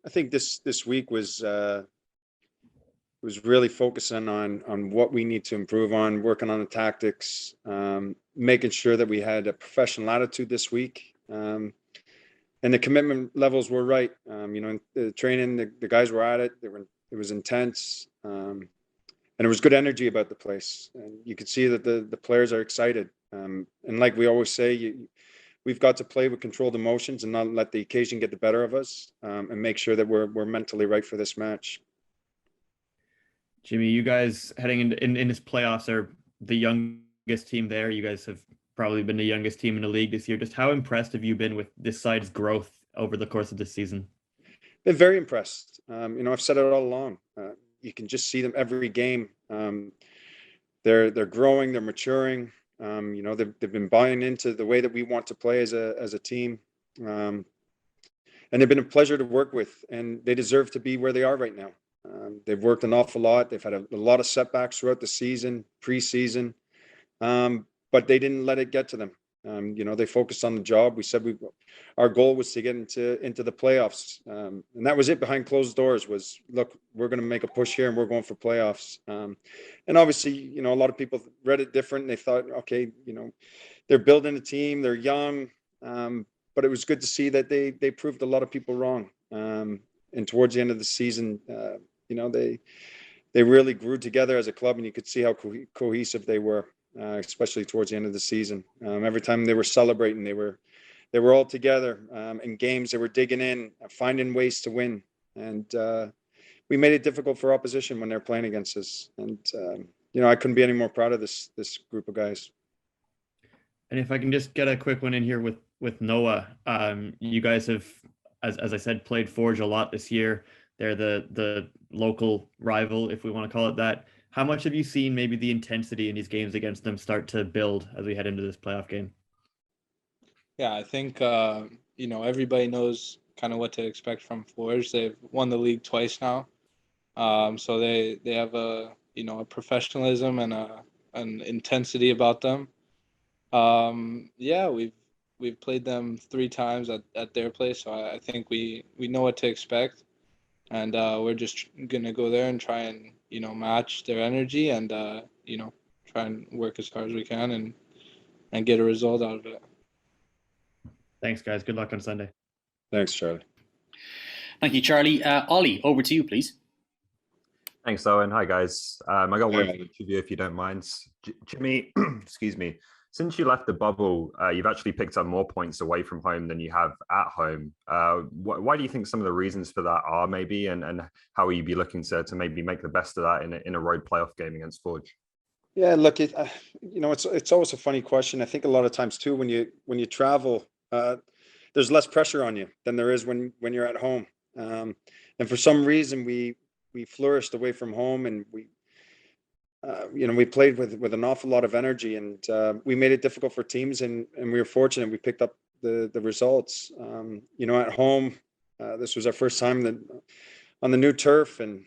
I think this week was really focusing on what we need to improve on, working on the tactics, making sure that we had a professional attitude this week. And the commitment levels were right. In the training, the guys were at it. It was intense. And there was good energy about the place. And you could see that the players are excited. And like we always say, we've got to play with controlled emotions and not let the occasion get the better of us, and make sure that we're mentally right for this match. Jimmy, you guys heading in this playoffs are the youngest team there. You guys have probably been the youngest team in the league this year. Just how impressed have you been with this side's growth over the course of this season? Been very impressed. I've said it all along. You can just see them every game. They're growing, they're maturing. They've been buying into the way that we want to play as a team. And they've been a pleasure to work with, and they deserve to be where they are right now. They've worked an awful lot. They've had a lot of setbacks throughout the season, preseason, but they didn't let it get to them. They focused on the job. We said our goal was to get into the playoffs, and that was it. Behind closed doors was, look, we're going to make a push here, and we're going for playoffs. And obviously, a lot of people read it different. They thought, okay, they're building a team, they're young, but it was good to see that they proved a lot of people wrong. And towards the end of the season, they really grew together as a club, and you could see how cohesive they were. Especially towards the end of the season. Every time they were celebrating, they were all together. In games, they were digging in, finding ways to win. And we made it difficult for opposition when they're playing against us. And, I couldn't be any more proud of this group of guys. And if I can just get a quick one in here with Noah, you guys have, as I said, played Forge a lot this year. They're the local rival, if we want to call it that. How much have you seen maybe the intensity in these games against them start to build as we head into this playoff game? Yeah, I think, everybody knows kind of what to expect from Forge. They've won the league twice now. So they have a professionalism and an intensity about them. We've played them 3 times at their place. So I think we know what to expect. And we're just going to go there and try and, match their energy and, try and work as hard as we can and get a result out of it. Thanks, guys. Good luck on Sunday. Thanks, Charlie. Thank you, Charlie. Ollie, over to you, please. Thanks, Owen. Hi, guys. I got one for each of you, if you don't mind. Jimmy, excuse me. Since you left the bubble, you've actually picked up more points away from home than you have at home. Why do you think some of the reasons for that are, maybe, and how will you be looking to maybe make the best of that in a road playoff game against Forge? Yeah, look, it's always a funny question. I think a lot of times too, when you travel, there's less pressure on you than there is when you're at home. And for some reason, we flourished away from home, and we played with an awful lot of energy, and we made it difficult for teams, and we were fortunate. We picked up the results. At home, this was our first time on the new turf, and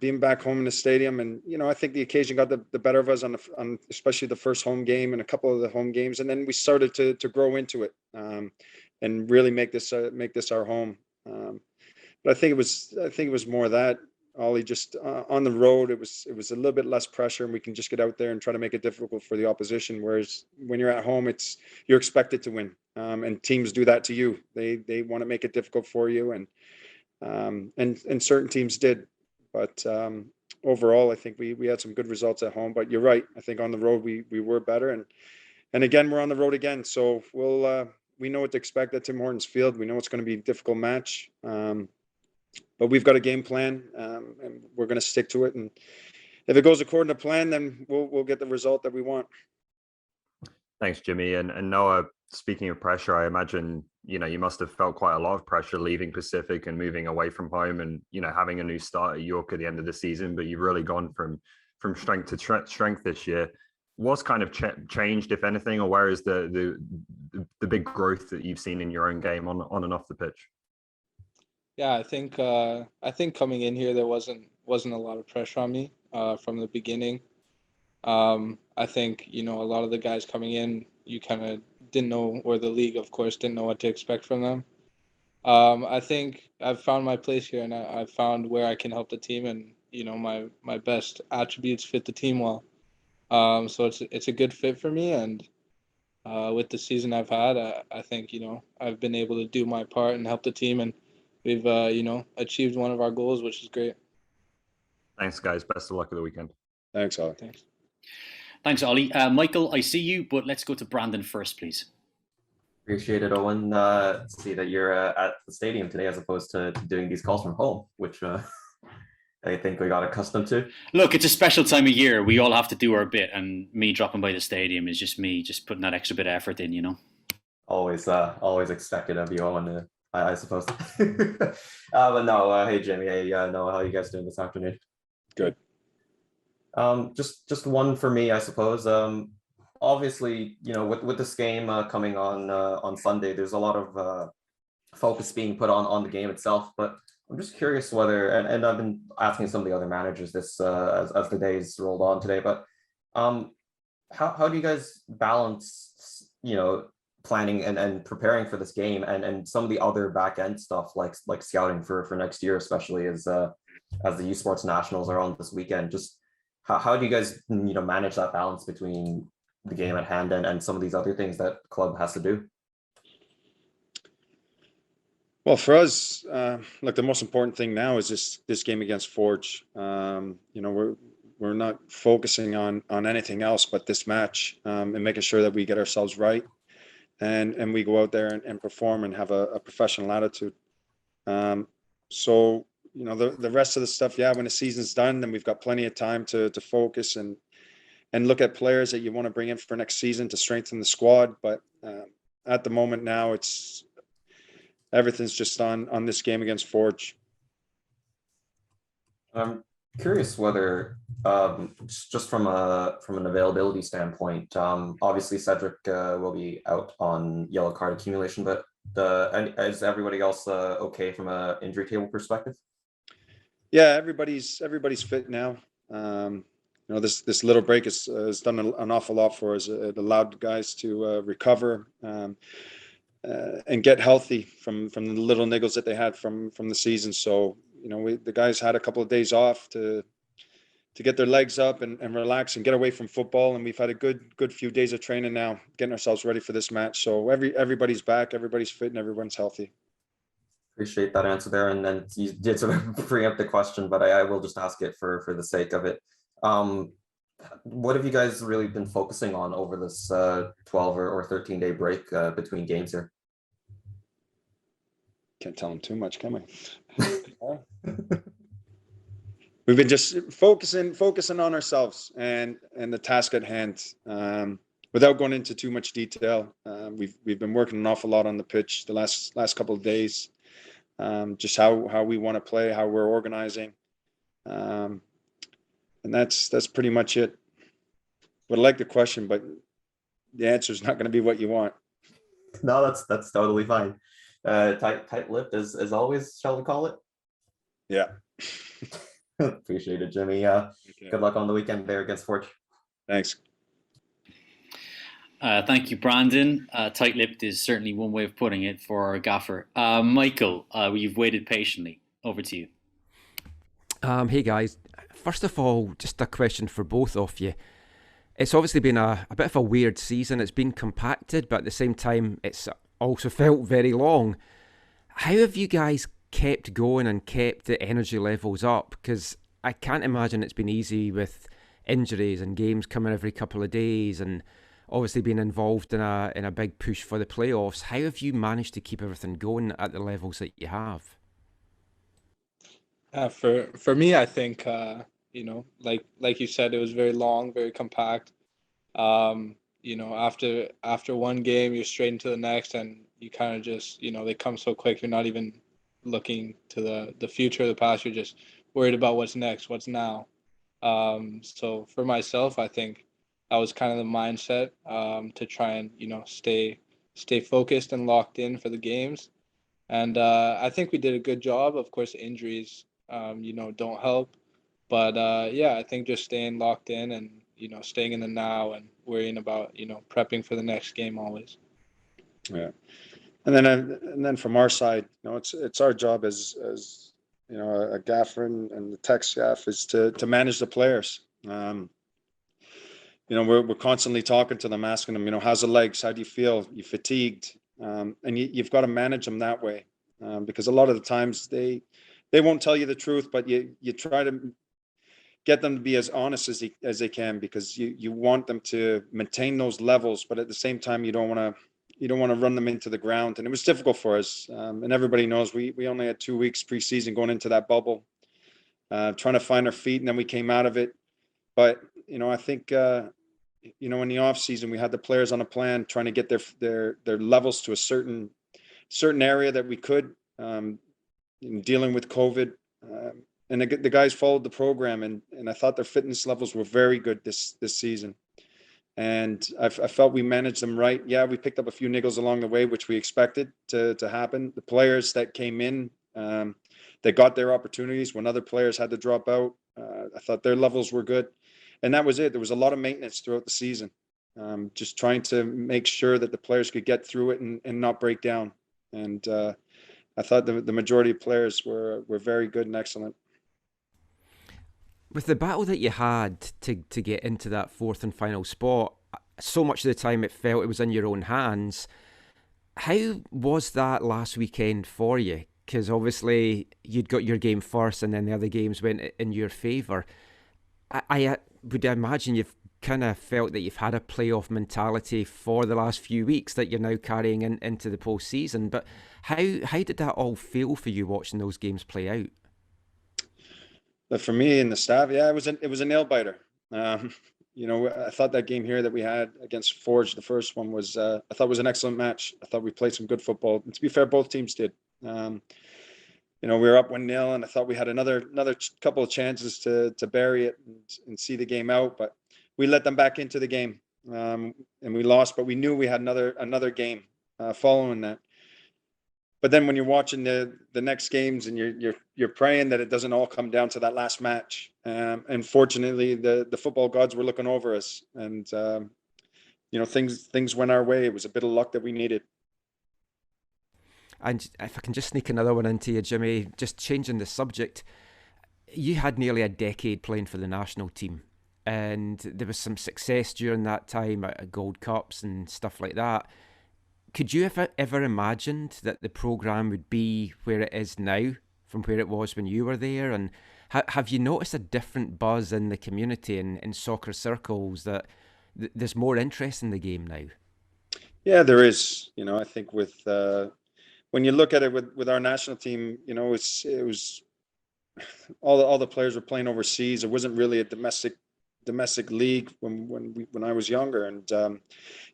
being back home in the stadium, and I think the occasion got the better of us on especially the first home game and a couple of the home games, and then we started to grow into it, and really make this our home. But I think it was more that, Ollie, just on the road, it was a little bit less pressure, and we can just get out there and try to make it difficult for the opposition. Whereas when you're at home, you're expected to win, and teams do that to you. They want to make it difficult for you, and certain teams did. But overall, I think we had some good results at home. But you're right. I think on the road we were better, and again we're on the road again. So we know what to expect at Tim Hortons Field. We know it's going to be a difficult match. But we've got a game plan, and we're going to stick to it. And if it goes according to plan, then we'll get the result that we want. Thanks, Jimmy. And Noah, speaking of pressure, I imagine, you must have felt quite a lot of pressure leaving Pacific and moving away from home and, having a new start at York at the end of the season, but you've really gone from strength to strength this year. What's kind of changed, if anything, or where is the big growth that you've seen in your own game on and off the pitch? Yeah, I think coming in here, there wasn't a lot of pressure on me from the beginning. I think, a lot of the guys coming in, you kind of didn't know, or the league, of course, didn't know what to expect from them. I think I've found my place here, and I've found where I can help the team, and my best attributes fit the team well. So it's a good fit for me, and with the season I've had, I think I've been able to do my part and help the team, and we've achieved one of our goals, which is great. Thanks, guys. Best of luck at the weekend. Thanks, Ollie. Thanks, Ollie. Michael, I see you, but let's go to Brandon first, please. Appreciate it, Owen. See that you're at the stadium today as opposed to doing these calls from home, which I think we got accustomed to. Look, it's a special time of year. We all have to do our bit, and me dropping by the stadium is just me just putting that extra bit of effort in. Always expected of you, Owen. I suppose. But no, hey Jimmy, hey Noah, how are you guys doing this afternoon? Good. Just one for me, I suppose. Obviously, with this game coming on Sunday, there's a lot of focus being put on the game itself. But I'm just curious whether, and I've been asking some of the other managers this as the days rolled on today. But how do you guys balance, planning and preparing for this game and some of the other back end stuff like scouting for next year, especially as the U Sports Nationals are on this weekend? Just how do you guys manage that balance between the game at hand and some of these other things that the club has to do? Well, for us, the most important thing now is this game against Forge. We're not focusing on anything else but this match, and making sure that we get ourselves right, and we go out there and perform and have a professional attitude. So the rest of the stuff, when the season's done, then we've got plenty of time to focus and look at players that you want to bring in for next season to strengthen the squad. But at the moment now, everything's just on this game against Forge. I'm curious whether, just from an availability standpoint, obviously Cedric will be out on yellow card accumulation, but is everybody else okay from an injury table perspective? Yeah, everybody's fit now. This little break has done an awful lot for us. It allowed guys to recover and get healthy from the little niggles that they had from the season. So the guys had a couple of days off to get their legs up and relax and get away from football, and we've had a good few days of training now, getting ourselves ready for this match. So everybody's back, everybody's fit, and everyone's healthy. Appreciate that answer there. And then you did sort of preempt the question, but I will just ask it for the sake of it. What have you guys really been focusing on over this 12 or 13-day break between games here? Can't tell them too much, can we? We've been just focusing on ourselves and the task at hand. Without going into too much detail, we've been working an awful lot on the pitch the last couple of days. Just how we want to play, how we're organizing, and that's pretty much it. Would like the question, but the answer is not going to be what you want. No, that's totally fine. Tight-lipped as always, shall we call it? Yeah. Appreciate it, Jimmy. Okay. Good luck on the weekend there against Forge. Thanks. Thank you, Brandon. Tight-lipped is certainly one way of putting it for our gaffer. Michael, you've waited patiently. Over to you. Hey guys. First of all, just a question for both of you. It's obviously been a bit of a weird season. It's been compacted, but at the same time, it's also felt very long. How have you guys kept going and kept the energy levels up? Because I can't imagine it's been easy with injuries and games coming every couple of days and obviously being involved in a big push for the playoffs. How have you managed to keep everything going at the levels that you have? For me, I think like you said, it was very long, very compact. After one game, you're straight into the next, and you kind of just they come so quick. You're not even looking to the future or the past. You're just worried about what's next, what's now. So for myself, I think that was kind of the mindset to try and stay focused and locked in for the games. And I think we did a good job. Of course, injuries don't help, but I think just staying locked in and staying in the now and worrying about prepping for the next game always. Yeah. And then from our side, it's our job as a gaffer and the tech staff is to manage the players. We're constantly talking to them, asking them, how's the legs? How do you feel? You fatigued? And you've got to manage them that way, because a lot of the times they won't tell you the truth, but you try to get them to be as honest as they can, because you want them to maintain those levels, but at the same time you don't want to run them into the ground. And it was difficult for us, and everybody knows we only had 2 weeks preseason going into that bubble, trying to find our feet, and then we came out of it. But I think in the off season we had the players on a plan, trying to get their levels to a certain area that we could, in dealing with COVID. And the guys followed the program, and I thought their fitness levels were very good this season. And I felt we managed them right. Yeah, we picked up a few niggles along the way, which we expected to happen. The players that came in, they got their opportunities when other players had to drop out. I thought their levels were good. And that was it. There was a lot of maintenance throughout the season, just trying to make sure that the players could get through it and not break down. And I thought the majority of players were very good and excellent. With the battle that you had to get into that fourth and final spot, so much of the time it felt it was in your own hands. How was that last weekend for you? Because obviously you'd got your game first and then the other games went in your favour. I would imagine you've kind of felt that you've had a playoff mentality for the last few weeks that you're now carrying into the postseason. But how did that all feel for you watching those games play out? But for me and the staff, yeah, it was a nail biter. I thought that game here that we had against Forge, the first one, was I thought was an excellent match. I thought we played some good football. And to be fair, both teams did. We were up 1-0, and I thought we had another couple of chances to bury it and see the game out, but we let them back into the game, and we lost. But we knew we had another game following that. But then when you're watching the next games and you're praying that it doesn't all come down to that last match, and fortunately the football gods were looking over us, and things went our way. It was a bit of luck that we needed. And if I can just sneak another one into you, Jimmy, just changing the subject, you had nearly a decade playing for the national team, and there was some success during that time at Gold Cups and stuff like that. Could you ever imagined that the programme would be where it is now from where it was when you were there? And have you noticed a different buzz in the community and in soccer circles that there's more interest in the game now? Yeah, there is. I think with when you look at it with our national team, it was all the players were playing overseas. It wasn't really a domestic league when I was younger, and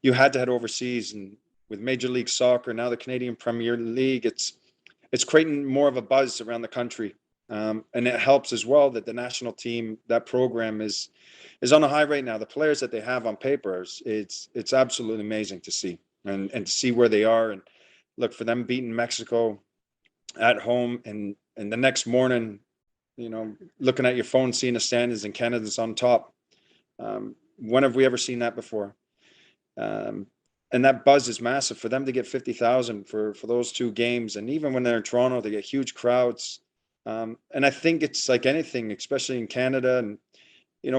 you had to head overseas. And with Major League Soccer, now the Canadian Premier League, it's creating more of a buzz around the country, and it helps as well that the national team, that program is on a high right now. The players that they have on paper, it's absolutely amazing to see, and to see where they are. And look, for them beating Mexico at home, and the next morning, looking at your phone, seeing the standings and Canada's on top. When have we ever seen that before? And that buzz is massive for them to get 50,000 for those two games. And even when they're in Toronto, they get huge crowds. And I think it's like anything, especially in Canada. And,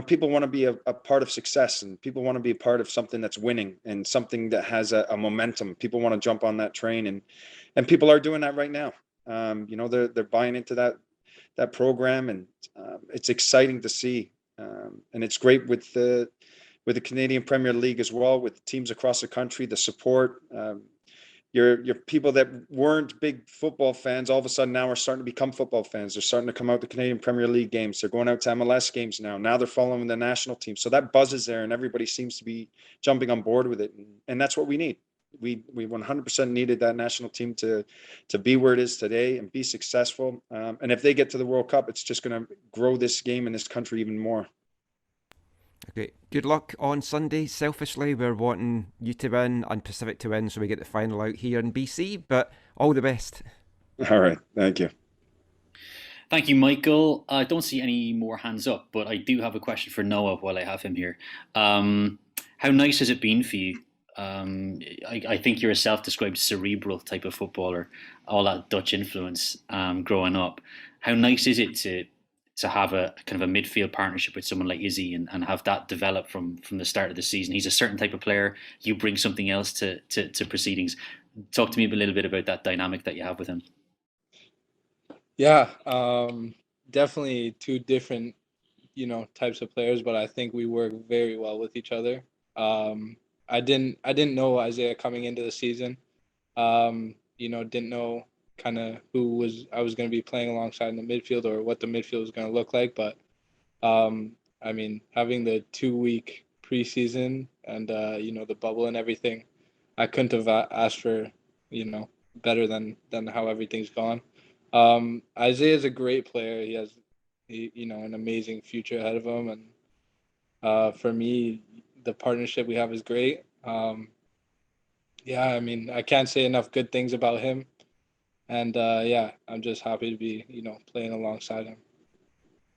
people want to be a part of success, and people want to be a part of something that's winning and something that has a momentum. People want to jump on that train, and people are doing that right now. They're buying into that program, and it's exciting to see. And it's great with the Canadian Premier League as well, with teams across the country, the support. Your people that weren't big football fans, all of a sudden now are starting to become football fans. They're starting to come out to Canadian Premier League games. They're going out to MLS games now. Now they're following the national team. So that buzz is there, and everybody seems to be jumping on board with it. And that's what we need. We 100% needed that national team to be where it is today and be successful. And if they get to the World Cup, it's just going to grow this game in this country even more. Okay, good luck on Sunday. Selfishly, we're wanting you to win and Pacific to win so we get the final out here in BC, but all the best. All right, thank you. Thank you, Michael. I don't see any more hands up, but I do have a question for Noah while I have him here. How nice has it been for you I think you're a self-described cerebral type of footballer, all that Dutch influence growing up. How nice is it to have a kind of a midfield partnership with someone like Izzy and have that develop from the start of the season? He's a certain type of player. You bring something else to proceedings. Talk to me a little bit about that dynamic that you have with him. Yeah, definitely two different, types of players, but I think we work very well with each other. I didn't know Isaiah coming into the season. Didn't know kind of who I was going to be playing alongside in the midfield or what the midfield was going to look like. But I mean, having the 2-week preseason and the bubble and everything, I couldn't have asked for better than how everything's gone. Isaiah is a great player. He has an amazing future ahead of him, and for me, the partnership we have is great. Yeah, I mean, I can't say enough good things about him. And yeah, I'm just happy to be, playing alongside him.